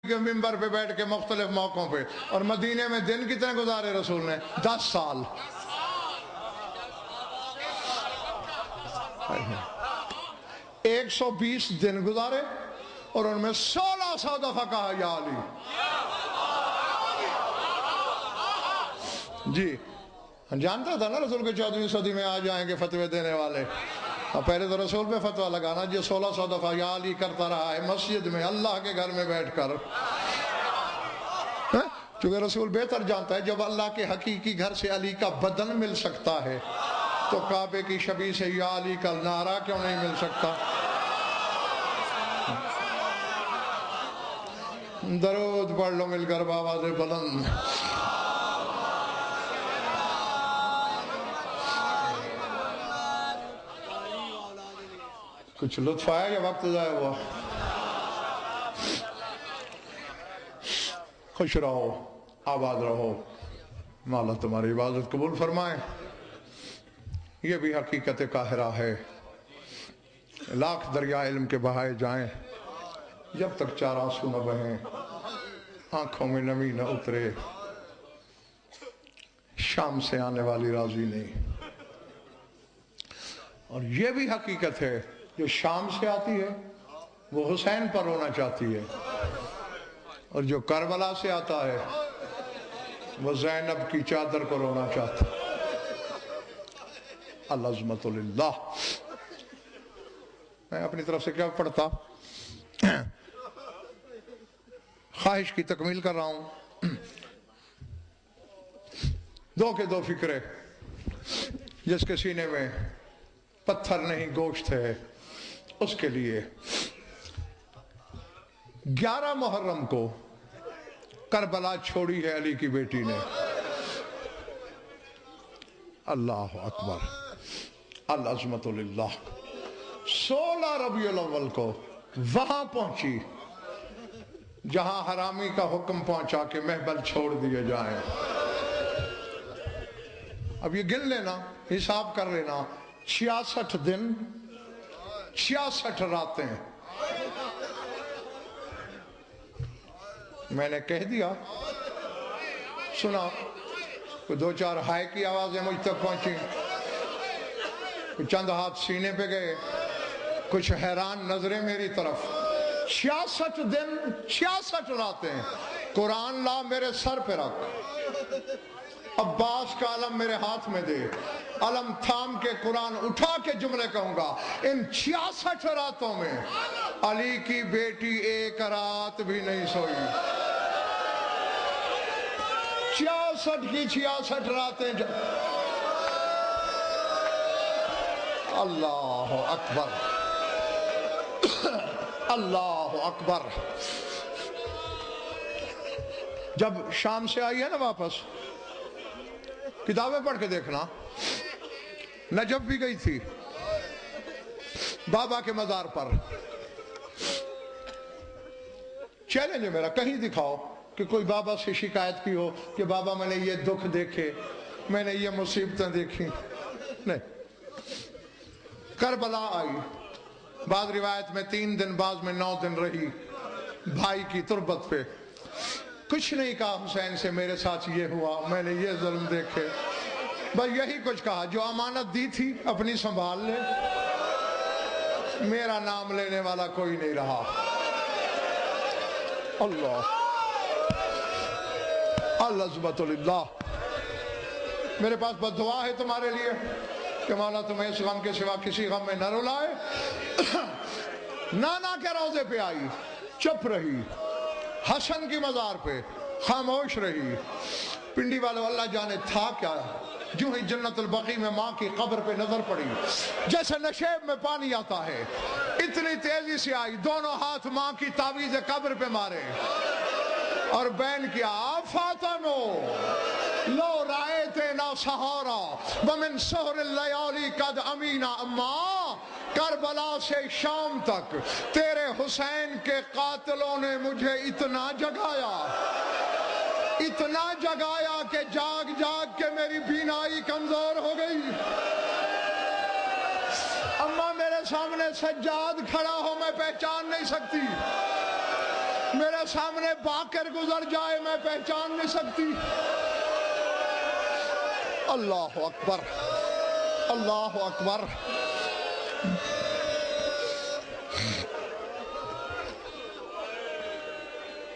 کے منبر پہ بیٹھ کے مختلف موقعوں پہ. اور مدینے میں دن کتنے گزارے رسول نے؟ 10 سال. 120 دن گزارے اور ان میں 1600 دفعہ کہا یا علی. جی جانتا تھا نا رسول کے 14ویں صدی میں آ جائیں گے فتوے دینے والے. پہلے تو رسول پہ فتوہ لگانا جو 1600 دفعہ یا علی کرتا رہا ہے مسجد میں اللہ کے گھر میں بیٹھ کر. چونکہ رسول بہتر جانتا ہے جب اللہ کے حقیقی گھر سے علی کا بدن مل سکتا ہے تو کعبے کی شبیہ سے یا علی کا نعرہ کیوں نہیں مل سکتا. درود پڑھ لو مل کر بآواز بلند. کچھ لطف آیا یا وقت ضائع ہوا؟ خوش رہو، آباد رہو، مولا تمہاری عبادت قبول فرمائے. یہ بھی حقیقت قاہرہ ہے. لاکھ دریا علم کے بہائے جائیں جب تک 4 آنسو نہ بہیں آنکھوں میں نمی نہ اترے شام سے آنے والی راضی نہیں. اور یہ بھی حقیقت ہے جو شام سے آتی ہے وہ حسین پر رونا چاہتی ہے اور جو کربلا سے آتا ہے وہ زینب کی چادر کو رونا چاہتا ہے. العظمت للہ. میں اپنی طرف سے کیا پڑھتا خواہش کی تکمیل کر رہا ہوں. 2 کے 2 فکرے. جس کے سینے میں پتھر نہیں گوشت ہے اس کے لیے 11 محرم کو کربلا چھوڑی ہے علی کی بیٹی نے. اللہ اکبر. العظمت للہ. 16 ربیع الاول کو وہاں پہنچی جہاں حرامی کا حکم پہنچا کہ محبل چھوڑ دیے جائیں. اب یہ گن لینا، حساب کر لینا. 66 دن 66 راتیں. میں نے کہہ دیا، سنا. کوئی 2-4 ہائے کی آوازیں مجھ تک پہنچی، چند ہاتھ سینے پہ گئے، کچھ حیران نظریں میری طرف. 66 دن 66 راتیں. قرآن لا میرے سر پہ رکھ، عباس کا علم میرے ہاتھ میں دے، علم تھام کے قرآن اٹھا کے جملے کہوں گا. ان 66 راتوں میں علی کی بیٹی 1 رات بھی نہیں سوئی. 66 کی 66 راتیں. اللہ اکبر. اللہ اکبر. جب شام سے آئی ہے نا واپس، کتابیں پڑھ کے دیکھنا، نجف بھی گئی تھی بابا کے مزار پر. چیلنج ہے میرا، کہیں دکھاؤ کہ کوئی بابا سے شکایت کی ہو کہ بابا میں نے یہ دکھ دیکھے، میں نے یہ مصیبتیں دیکھی. نہیں. کربلا آئی، بعض روایت میں 3 دن، بعض میں 9 دن رہی بھائی کی تربت پہ. کچھ نہیں کہا حسین سے میرے ساتھ یہ ہوا، میں نے یہ ظلم دیکھے. بس یہی کچھ کہا، جو امانت دی تھی اپنی سنبھال لے، میرا نام لینے والا کوئی نہیں رہا. اللہ العظمت للہ. میرے پاس بد دعا ہے تمہارے لیے کہ مولا تمہیں اس غم کے سوا کسی غم میں نہ رلائے. نانا کے روضے پہ آئی، چپ رہی. حسن کی مزار پہ خاموش رہی. پنڈی والوں اللہ جانے تھا کیا، جو ہی جنت البقیع میں ماں کی قبر پہ نظر پڑی جیسے نشیب میں پانی آتا ہے، اتنی تیزی سے آئی، دونوں ہاتھ ماں کی تعویذ قبر پہ مارے اور بین کیا فاطمو لو رائتنا سہارا ومن سہر اللیالی قد امینا. اماں، کربلا سے شام تک تیرے حسین کے قاتلوں نے مجھے اتنا جگایا کہ جاگ جاگ کے میری بینائی کمزور ہو گئی. اماں میرے سامنے سجاد کھڑا ہو میں پہچان نہیں سکتی. میرے سامنے باقر گزر جائے میں پہچان نہیں سکتی۔ اللہ اکبر، اللہ اکبر۔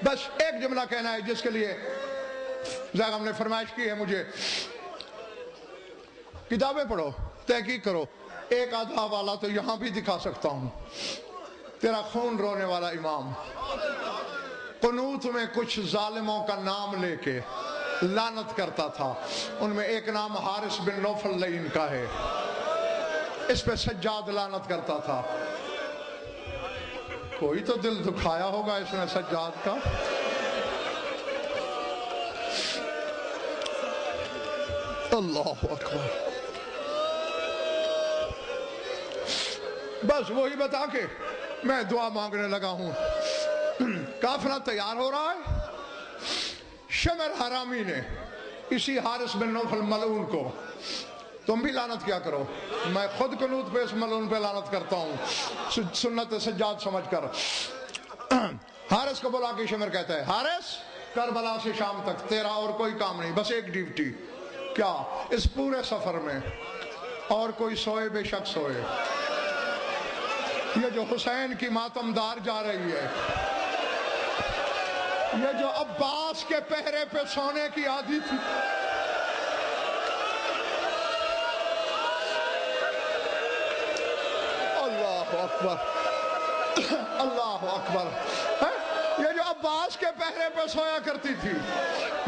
بس ایک جملہ کہنا ہے جس کے لیے زاغم نے فرمائش کی ہے مجھے، کتابیں پڑھو، تحقیق کرو، ایک آدھا والا تو یہاں بھی دکھا سکتا ہوں۔ تیرا خون رونے والا امام قنوت میں کچھ ظالموں کا نام لے کے لعنت کرتا تھا، ان میں ایک نام حارث بن نوفل لعین کا ہے، اس پہ سجاد لعنت کرتا تھا۔ کوئی تو دل دکھایا ہوگا اس نے سجاد کا۔ اللہ اکبر۔ بس وہی بتا کے میں دعا مانگنے لگا ہوں۔ قافلہ تیار ہو رہا ہے، شمر حرامی نے اسی حارث بن نوفل ملعون کو، تم بھی لعنت کیا کرو، میں خود قنوت پہ اس ملعون پہ لعنت کرتا ہوں سنت سجاد سمجھ کر۔ حارث کو بلا کے شمر کہتا ہے، حارث کربلا سے شام تک تیرا اور کوئی کام نہیں، بس ایک ڈیوٹی، کیا اس پورے سفر میں اور کوئی سوئے بے شک سوئے، یہ جو حسین کی ماتمدار جا رہی ہے، یہ جو عباس کے پہرے پہ سونے کی عادی تھی، اللہ اکبر، اللہ اکبر، یہ جو عباس کے پہرے پہ سویا کرتی تھی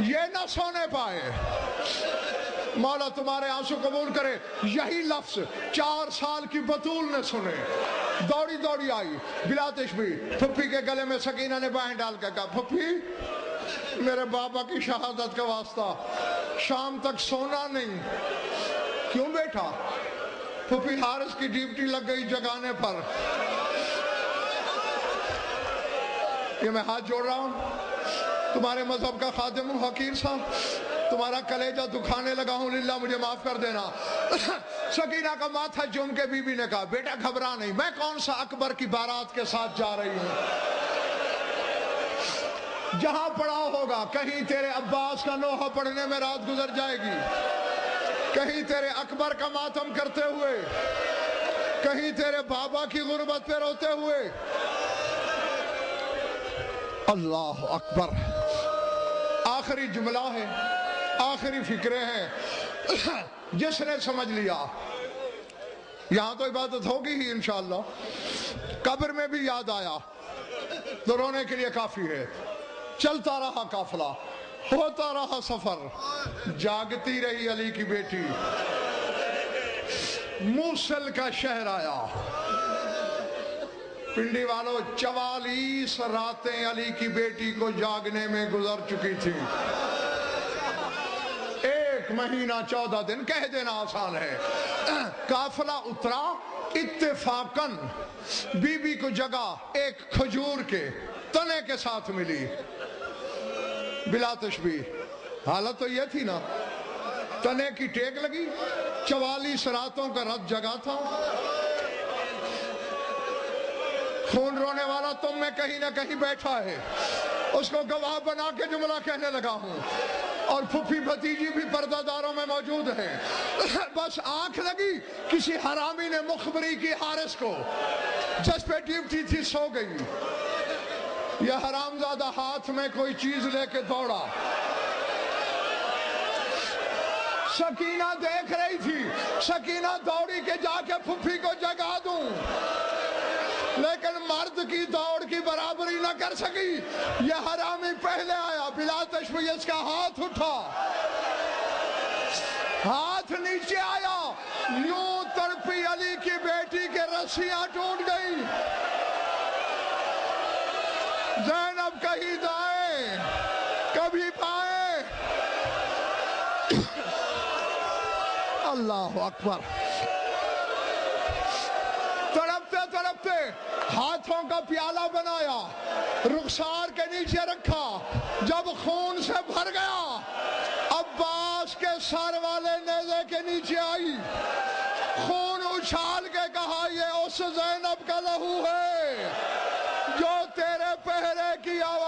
یہ نہ سونے پائے، مولا تمہارے آنسو قبول کرے۔ یہی لفظ 4 سال کی بطول نے سنے، دوڑی دوڑی آئی بلا تشبیہ، پھپھی کے گلے میں سکینہ نے بائیں ڈال کے کہا، پھپھی میرے بابا کی شہادت کا واسطہ شام تک سونا نہیں۔ کیوں بیٹا؟ پھپھی حارث کی ڈیوٹی لگ گئی جگانے پر۔ یہ میں ہاتھ جوڑ رہا ہوں، تمہارے مذہب کا خادم ہوں حقیر صاحب، تمہارا کلیجہ دکھانے لگا ہوں، للہ مجھے معاف کر دینا۔ سکینہ کا ماتھا چوم کے بی بی نے کہا، بیٹا گھبرا نہیں، میں کون سا اکبر کی بارات کے ساتھ جا رہی ہوں، جہاں پڑا ہوگا کہیں تیرے عباس کا نوحہ پڑھنے میں رات گزر جائے گی، کہیں تیرے اکبر کا ماتم کرتے ہوئے، کہیں تیرے بابا کی غربت پہ روتے ہوئے۔ اللہ اکبر۔ آخری جملہ ہے، آخری فکرے ہیں، جس نے سمجھ لیا یہاں تو عبادت ہوگی ہی انشاءاللہ، قبر میں بھی یاد آیا تو رونے کے لیے کافی ہے۔ چلتا رہا قافلہ، ہوتا رہا سفر، جاگتی رہی علی کی بیٹی، موصل کا شہر آیا۔ پنڈی والوں 44 راتیں علی کی بیٹی کو جاگنے میں گزر چکی تھی، 1 مہینہ 14 دن، کہہ دینا آسان ہے۔ قافلہ اترا، اتفاقاً بی بی کو جگہ ایک کھجور کے تنے کے ساتھ ملی، بلا تشبیہ۔ حالت تو یہ تھی نا، تنے کی ٹیک لگی، 44 راتوں کا رت جگہ تھا، خون رونے والا تم میں کہیں نہ کہیں بیٹھا ہے، اس کو گواہ بنا کے جملہ کہنے لگا ہوں، اور پھپھی بھتیجی بھی پردہ داروں میں موجود ہیں۔ بس آنکھ لگی، کسی حرامی نے مخبری کی حارث کو، جس پہ ڈیوٹی تھی سو گئی۔ یہ حرامزادہ ہاتھ میں کوئی چیز لے کے دوڑا، سکینہ دیکھ رہی تھی، سکینہ دوڑی کے جا کے پھپھی کو جگا دوں، لیکن مرد کی دوڑ کی برابری نہ کر سکی۔ یہ حرامی پہلے آیا، بلا تشبیہ اس کا ہاتھ اٹھا، ہاتھ نیچے آیا، یوں تڑپی علی کی بیٹی کے رسیاں ٹوٹ گئی۔ زینب کہیں دائیں کبھی بائیں، اللہ اکبر۔ تڑپتے تڑپتے ہاتھوں کا پیالہ بنایا، رخسار کے نیچے رکھا، جب خون سے بھر گیا عباس کے سر والے نیزے کے نیچے آئی، خون اچھال کے کہا، یہ اس زینب کا لہو ہے جو تیرے پہرے کی آواز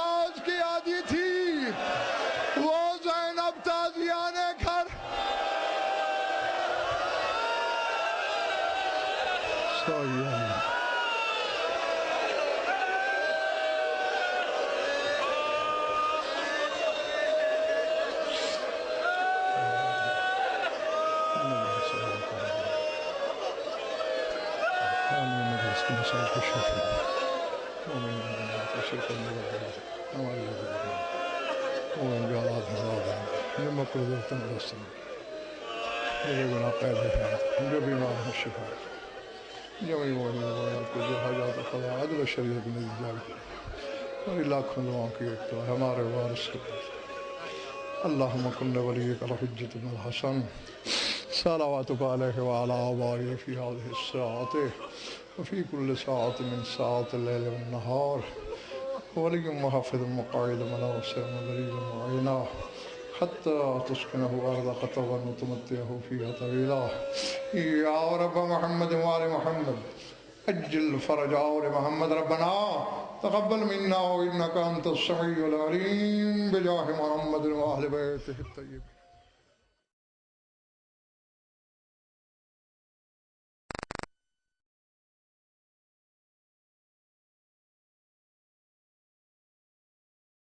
اللہ جو بیمار ہیں شفا جو حاجات خدا عدل شریعت میں جائے اور لاکھوں دعاؤں کی ایک تو ہمارے وارث کے اللہم کن ولیک الحجۃ بن الحسن صلواتک علیہ وعلی آبائہ فی هذه الساعة وفی کل ساعة من ساعات اللیل والنہار ولی محافظ مقاعد مناصر مدلیل معینہ حتى تسكنه أرضك طوعا وتمتعه فيها طويلا يا رب محمد وآل محمد أجل فرج آل محمد ربنا تقبل منا إنك أنت السميع العليم بجاه محمد وآل بيته الطيبين